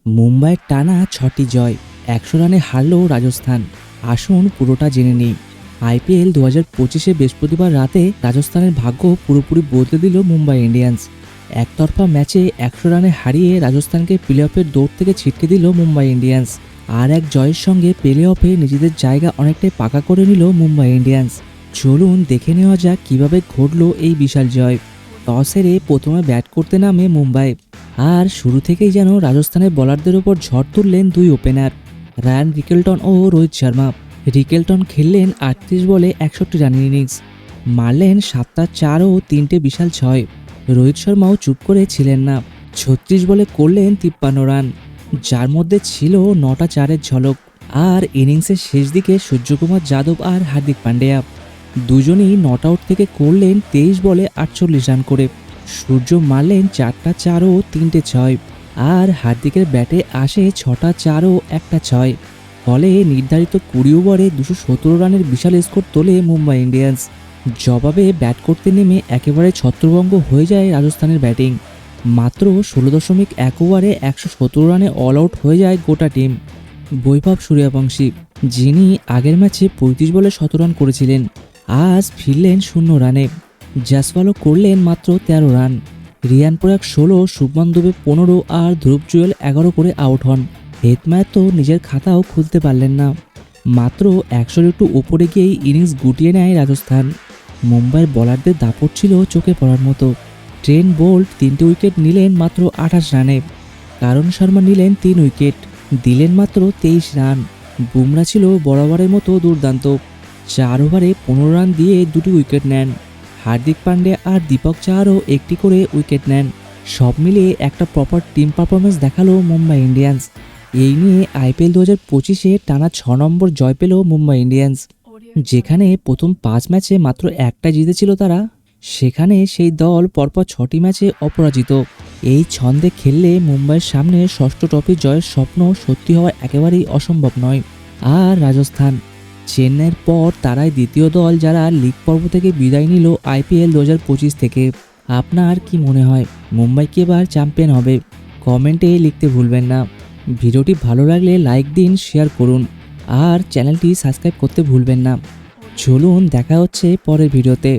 মুম্বাইয়ের টানা ৬টি জয়, ১০০ রানে হারল রাজস্থান। আসুন পুরোটা জেনে নিই। আইপিএল ২০২৫-এ বৃহস্পতিবার রাতে রাজস্থানের ভাগ্য পুরোপুরি বদলে দিল মুম্বাই ইন্ডিয়ান্স। একতরফা ম্যাচে ১০০ রানে হারিয়ে রাজস্থানকে প্লে অফের দৌড় থেকে ছিটকে দিল মুম্বাই ইন্ডিয়ান্স। আর এক জয়ের সঙ্গে প্লে অফে নিজেদের জায়গা অনেকটাই পাকা করে নিল মুম্বাই ইন্ডিয়ান্স। চলুন দেখে নেওয়া যাক কীভাবে ঘটল এই বিশাল জয়। টস হেরে প্রথমে ব্যাট করতে নামে মুম্বাই। আর শুরু থেকেই যেন রাজস্থানের বোলারদের ওপর ঝড় তুললেন দুই ওপেনার, রায়ান রিকেলটন ও রোহিত শর্মা। রিকেলটন খেললেন ৩৮ বলে ৬১ রানের ইনিংস, মারলেন ৭টা ৪ ও ৩টে বিশাল ছয়। রোহিত শর্মাও চুপ করে ছিলেন না, ৩৬ বলে করলেন ৫৩ রান, যার মধ্যে ছিল ৯টা ৪-এর ঝলক। আর ইনিংসের শেষ দিকে সূর্যকুমার যাদব আর হার্দিক পান্ডিয়া দুজনেই নট আউট থেকে করলেন ২৩ বলে ৪৮ রান করে। সূর্য মারলেন ৪টা ৪ ও ৩টে ছয়, আর হার্দিকের ব্যাটে আসে ৬টা ৪ ও ১টা ছয়। ফলে নির্ধারিত ২০ ওভারে ২১৭ রানের বিশাল স্কোর তোলে মুম্বাই ইন্ডিয়ান্স। জবাবে ব্যাট করতে নেমে একেবারে ছত্রভঙ্গ হয়ে যায় রাজস্থানের ব্যাটিং। মাত্র ১৬.১ ওভারে ১১৭ রানে অল আউট হয়ে যায় গোটা টিম। বৈভব সূর্যবংশী, যিনি আগের ম্যাচে ৩৫ বলে ১৭ রান করেছিলেন, আজ ফিরলেন ০ রানে। জাসওয়ালও করলেন মাত্র ১৩ রান। রিয়ান পরাগ ১৬, শুভমান দুবে ১৫ আর ধ্রুব জুয়েল ১১ করে আউট হন। হেটমায়ার তো নিজের খাতাও খুলতে পারলেন না। মাত্র ১০০-র একটু উপরে গিয়েই ইনিংস গুটিয়ে নেয় রাজস্থান। মুম্বাইয়ের বোলারদের দাপট ছিল চোখে পড়ার মতো। ট্রেন্ট বোল্ট ৩টে উইকেট নিলেন মাত্র ২৮ রানে। কারণ শর্মা নিলেন ৩ উইকেট, দিলেন মাত্র ২৩ রান। বুমরা ছিল বরাবরের মতো দুর্দান্ত, ৪ ওভারে ১৫ রান দিয়ে ২টি উইকেট নেন। হার্দিক পান্ডিয়া আর দীপক চাহারও একটি করে উইকেট নেন। সব মিলিয়ে একটা প্রপার টিম পারফরমেন্স দেখালো মুম্বাই ইন্ডিয়ান্স। এই নিয়ে আইপিএল ২০২৫-এ টানা ৬ নম্বর জয় পেল মুম্বাই ইন্ডিয়ান্স। যেখানে প্রথম ৫ ম্যাচে মাত্র একটা জিতেছিল তারা, সেখানে সেই দল পরপর ৬টি ম্যাচে অপরাজিত। এই ছন্দে খেললে মুম্বাইয়ের সামনে ষষ্ঠ ট্রফি জয়ের স্বপ্ন সত্যি হওয়া একেবারেই অসম্ভব নয়। আর রাজস্থান, চেন্নাইয়ের পর তারাই দ্বিতীয় দল যারা লিগ পর্ব থেকে বিদায় নিল আইপিএল ২০২৫ থেকে। আপনার কি মনে হয় মুম্বাই কি এবার চ্যাম্পিয়ন হবে? কমেন্টে লিখতে ভুলবেন না। ভিডিওটি ভালো লাগলে লাইক দিন, শেয়ার করুন আর চ্যানেলটি সাবস্ক্রাইব করতে ভুলবেন না। চলুন দেখা হচ্ছে পরের ভিডিওতে।